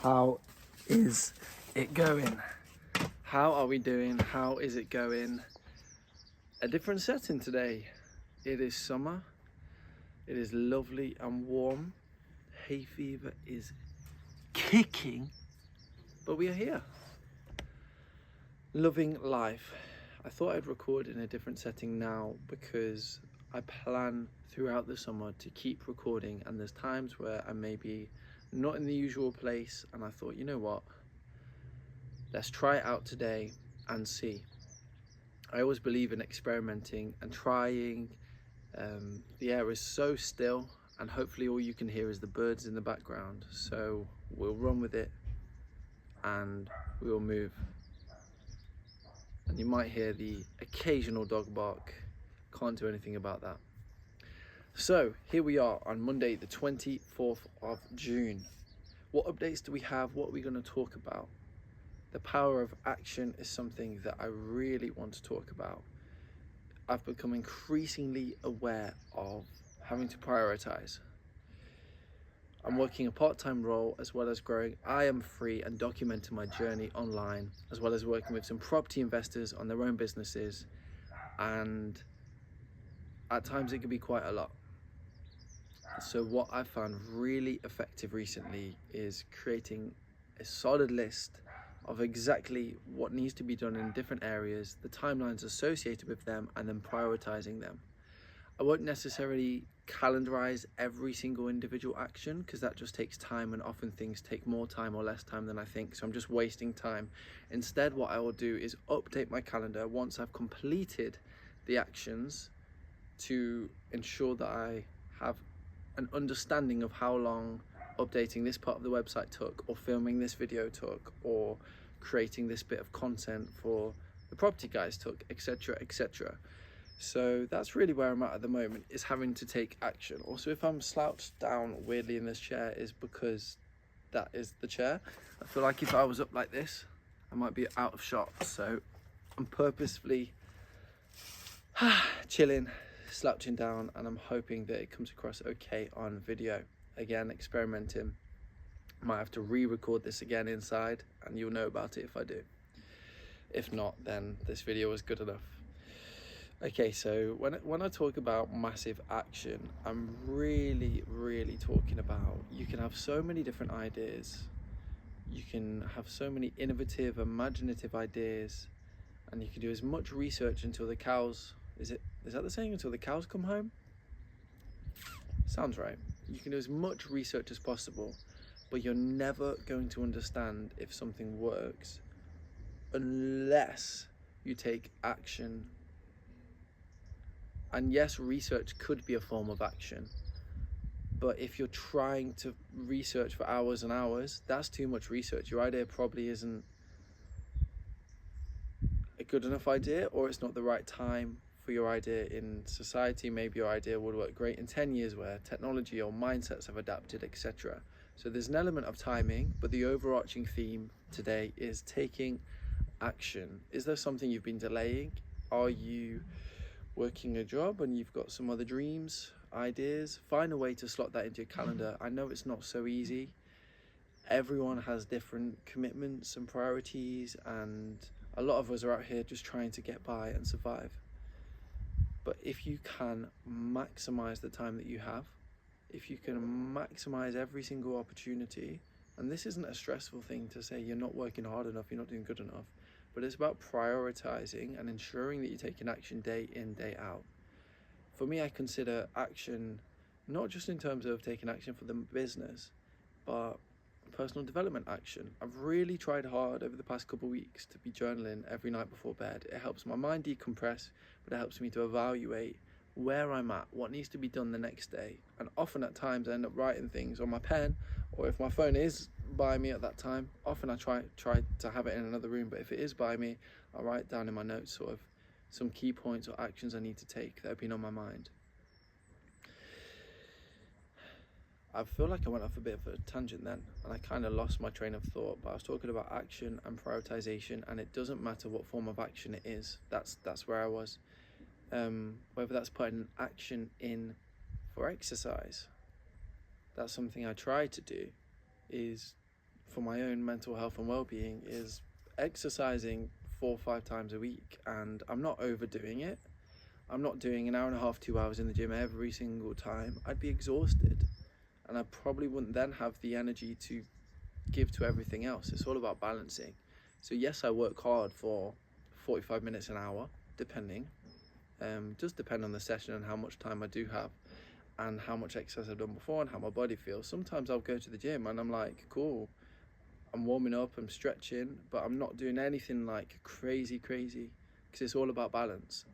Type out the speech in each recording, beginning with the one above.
How is it going? How are we doing? How is it going? A different setting today. It is summer. It is lovely and warm. Hay fever is kicking, but we are here. Loving life. I thought I'd record in a different setting now because I plan throughout the summer to keep recording, and there's times where I may be not in the usual place, and I thought, you know what, let's try it out today and see. I always believe in experimenting and trying. The air is so still, and hopefully all you can hear is the birds in the background, so we'll run with it and we will move. And you might hear the occasional dog bark. Can't do anything about that. So here we are on Monday the 24th of June. What updates do we have? What are we going to talk about? The power of action is something that I really want to talk about. I've become increasingly aware of having to prioritize. I'm working a part-time role as well as growing I Am Free and documenting my journey online, as well as working with some property investors on their own businesses, and at times it can be quite a lot. So what I've found really effective recently is creating a solid list of exactly what needs to be done in different areas, the timelines associated with them, and then prioritizing them. I won't necessarily calendarize every single individual action because that just takes time, and often things take more time or less time than I think, so I'm just wasting time. Instead, what I will do is update my calendar once I've completed the actions to ensure that I have an understanding of how long updating this part of the website took, or filming this video took, or creating this bit of content for the property guys took, etc, etc. So that's really where I'm at the moment, is having to take action. Also, if I'm slouched down weirdly in this chair, is because that is the chair. I feel like if I was up like this, I might be out of shot, so I'm purposefully chilling, slouching down, and I'm hoping that it comes across okay on video. Again, experimenting. Might have to re-record this again inside, and you'll know about it if I do. If not, then this video was good enough. Okay, so when I talk about massive action, I'm really talking about, you can have so many different ideas, you can have so many innovative, imaginative ideas, and you can do as much research until the cows, is that the saying, until the cows come home? Sounds right. You can do as much research as possible, but you're never going to understand if something works unless you take action. And yes, research could be a form of action, but if you're trying to research for hours and hours, that's too much research. Your idea probably isn't a good enough idea, or it's not the right time for your idea in society. Maybe your idea would work great in 10 years where technology or mindsets have adapted, etc. So there's an element of timing, but the overarching theme today is taking action. Is there something you've been delaying? Are you working a job and you've got some other dreams, ideas? Find a way to slot that into your calendar. I know it's not so easy. Everyone has different commitments and priorities, and a lot of us are out here just trying to get by and survive. But if you can maximize the time that you have, if you can maximize every single opportunity, and this isn't a stressful thing to say you're not working hard enough, you're not doing good enough, but it's about prioritizing and ensuring that you're taking action day in, day out. For me, I consider action not just in terms of taking action for the business, but personal development action. I've really tried hard over the past couple of weeks to be journaling every night before bed. It helps my mind decompress, but it helps me to evaluate where I'm at, what needs to be done the next day. And often at times I end up writing things on my pen, or if my phone is by me at that time, often I try to have it in another room, but if it is by me, I write down in my notes sort of some key points or actions I need to take that have been on my mind. I feel like I went off a bit of a tangent then, and I kind of lost my train of thought, but I was talking about action and prioritization, and it doesn't matter what form of action it is. That's where I was. Whether that's putting action in for exercise, that's something I try to do, is for my own mental health and well-being is exercising 4 or 5 times a week. And I'm not overdoing it. I'm not doing an hour and a half, 2 hours in the gym every single time. I'd be exhausted, and I probably wouldn't then have the energy to give to everything else. It's all about balancing. So yes, I work hard for 45 minutes, an hour, depending. Just depend on the session and how much time I do have, and how much exercise I've done before and how my body feels. Sometimes I'll go to the gym and I'm like, cool, I'm warming up, I'm stretching, but I'm not doing anything like crazy, because it's all about balance.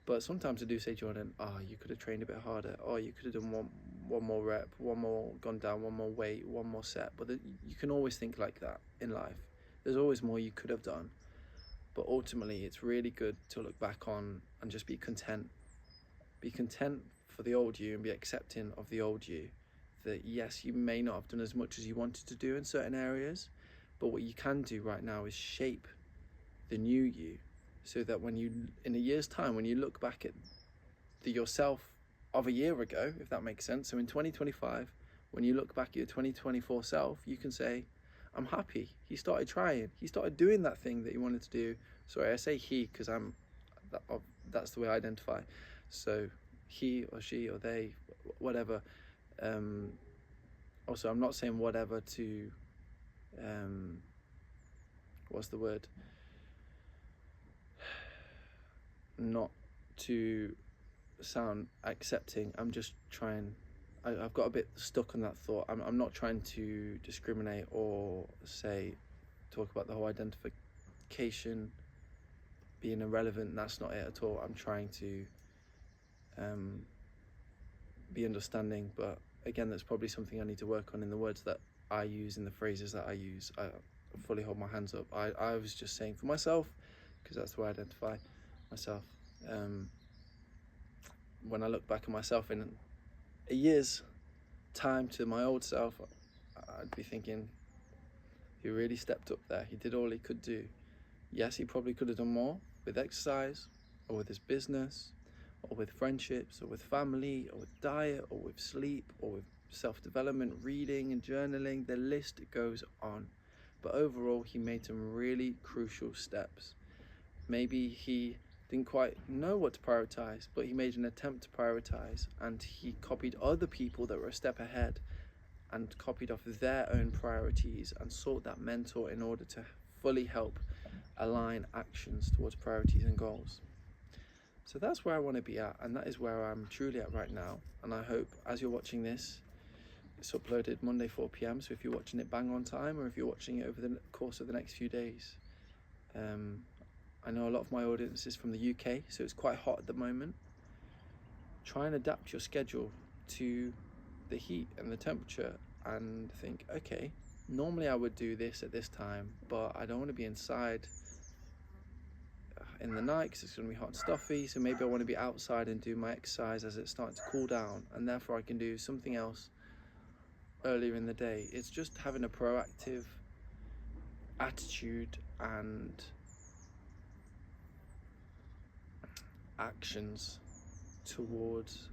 But sometimes I do say, Jordan, you could have trained a bit harder. You could have done one more rep, one more, gone down, one more weight, one more set. But you can always think like that in life. There's always more you could have done. But ultimately, it's really good to look back on and just be content. Be content for the old you and be accepting of the old you. That yes, you may not have done as much as you wanted to do in certain areas, but what you can do right now is shape the new you, so that when you, in a year's time, when you look back at the yourself of a year ago, if that makes sense, so in 2025, when you look back at your 2024 self, you can say, I'm happy. He started trying. He started doing that thing that he wanted to do. Sorry, I say he because that's the way I identify. So he or she or they, whatever. Also, I'm not saying whatever to, what's the word? Not to sound accepting. I'm just trying, I've got a bit stuck on that thought. I'm not trying to discriminate or talk about the whole identification being irrelevant. That's not it at all. I'm trying to be understanding, but again, that's probably something I need to work on in the words that I use, in the phrases that I use. I fully hold my hands up. I was just saying for myself, because that's the way I identify myself. When I look back at myself in a year's time to my old self, I'd be thinking, he really stepped up there. He did all he could do. Yes, he probably could have done more with exercise, or with his business, or with friendships, or with family, or with diet, or with sleep, or with self-development, reading and journaling. The list goes on. But overall, he made some really crucial steps. Maybe he didn't quite know what to prioritize, but he made an attempt to prioritize, and he copied other people that were a step ahead and copied off their own priorities and sought that mentor in order to fully help align actions towards priorities and goals. So that's where I want to be at, and that is where I'm truly at right now. And I hope as you're watching this, it's uploaded Monday 4 p.m, so if you're watching it bang on time, or if you're watching it over the course of the next few days. I know a lot of my audience is from the UK, so it's quite hot at the moment. Try and adapt your schedule to the heat and the temperature, and think, okay, normally I would do this at this time, but I don't want to be inside in the night because it's going to be hot and stuffy, so maybe I want to be outside and do my exercise as it's starting to cool down, and therefore I can do something else earlier in the day. It's just having a proactive attitude and actions towards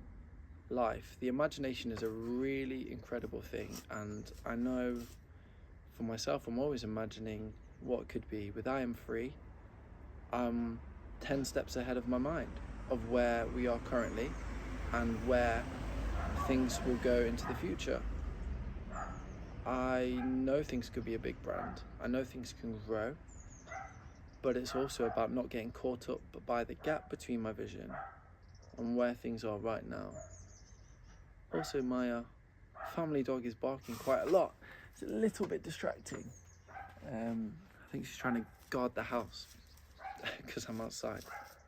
life. The imagination is a really incredible thing, and I know for myself, I'm always imagining what could be. With I Am Free, I'm 10 steps ahead of my mind of where we are currently and where things will go into the future. I know things could be a big brand. I know things can grow, but it's also about not getting caught up by the gap between my vision and where things are right now. Also, my family dog is barking quite a lot. It's a little bit distracting. I think she's trying to guard the house because I'm outside,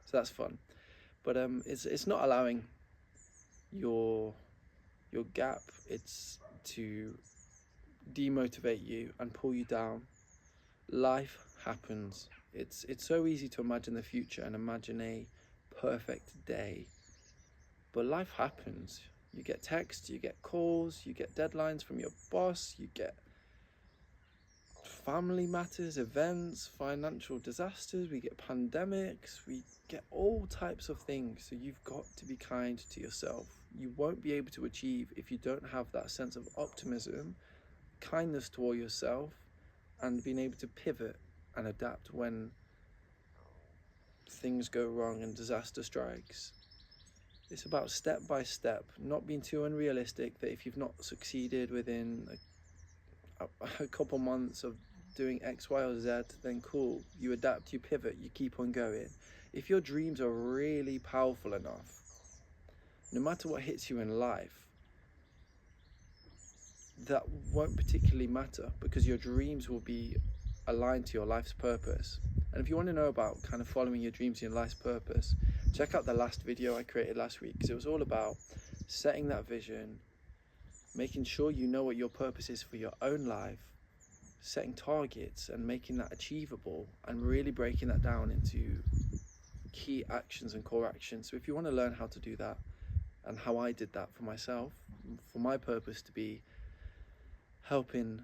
so that's fun. But it's not allowing your gap. It's to demotivate you and pull you down. Life happens. It's so easy to imagine the future and imagine a perfect day, but life happens. You get texts, you get calls, you get deadlines from your boss, you get family matters, events, financial disasters, we get pandemics, we get all types of things. So you've got to be kind to yourself. You won't be able to achieve if you don't have that sense of optimism, kindness toward yourself, and being able to pivot and adapt when things go wrong and disaster strikes. It's about step by step, not being too unrealistic that if you've not succeeded within a couple months of doing X, Y, or Z, then cool, you adapt, you pivot, you keep on going. If your dreams are really powerful enough, no matter what hits you in life, that won't particularly matter, because your dreams will be aligned to your life's purpose. And if you want to know about kind of following your dreams and your life's purpose, check out the last video I created last week, because it was all about setting that vision, making sure you know what your purpose is for your own life, setting targets and making that achievable, and really breaking that down into key actions and core actions. So if you want to learn how to do that and how I did that for myself, for my purpose to be helping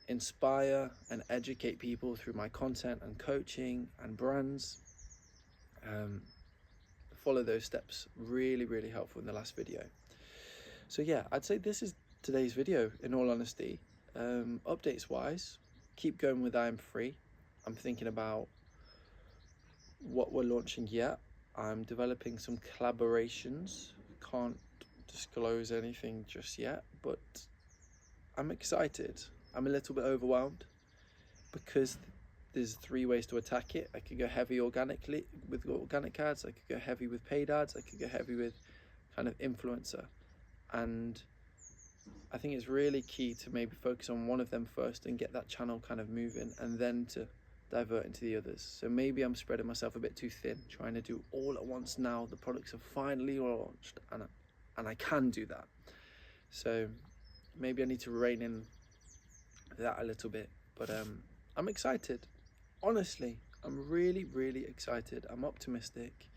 inspire and educate people through my content and coaching and brands, follow those steps. Really, really helpful in the last video. So yeah, I'd say this is today's video, in all honesty. Updates wise, keep going with I Am Free. I'm thinking about what we're launching yet. I'm developing some collaborations. Can't disclose anything just yet, but I'm excited. I'm a little bit overwhelmed because there's 3 ways to attack it. I could go heavy organically with organic ads, I could go heavy with paid ads, I could go heavy with kind of influencer. And I think it's really key to maybe focus on one of them first and get that channel kind of moving, and then to divert into the others. So maybe I'm spreading myself a bit too thin, trying to do all at once now. The products have finally launched and I can do that. So maybe I need to rein in that a little bit, but I'm excited. Honestly, I'm really, really excited. I'm optimistic,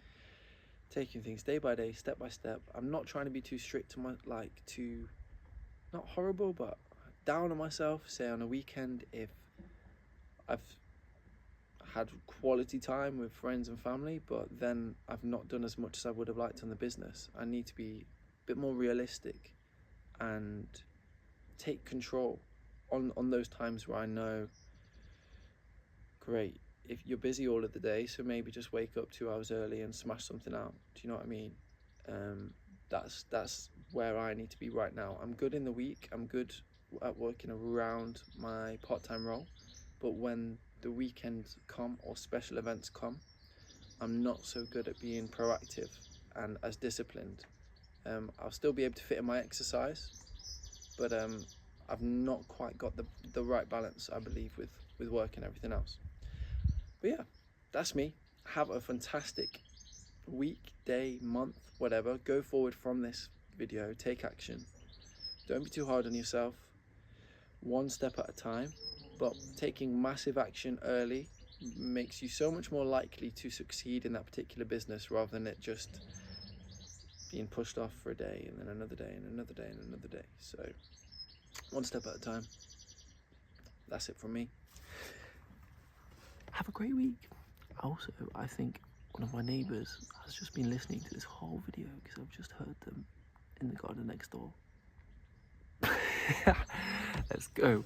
taking things day by day, step by step. I'm not trying to be too strict to too, not horrible, but down on myself, say on a weekend, if I've had quality time with friends and family, but then I've not done as much as I would have liked on the business. I need to be a bit more realistic and take control on those times where I know, great, if you're busy all of the day, so maybe just wake up 2 hours early and smash something out. Do you know what I mean? That's where I need to be right now. I'm good in the week, I'm good at working around my part-time role, but when the weekends come or special events come, I'm not so good at being proactive and as disciplined. I'll still be able to fit in my exercise, but I've not quite got the right balance, I believe, with work and everything else. But yeah, that's me. Have a fantastic week, day, month, whatever. Go forward from this video, take action. Don't be too hard on yourself. One step at a time, but taking massive action early makes you so much more likely to succeed in that particular business, rather than it just being pushed off for a day and then another day and another day and another day. So one step at a time. That's it from me. Have a great week. Also, I think one of my neighbours has just been listening to this whole video, because I've just heard them in the garden next door. Let's go.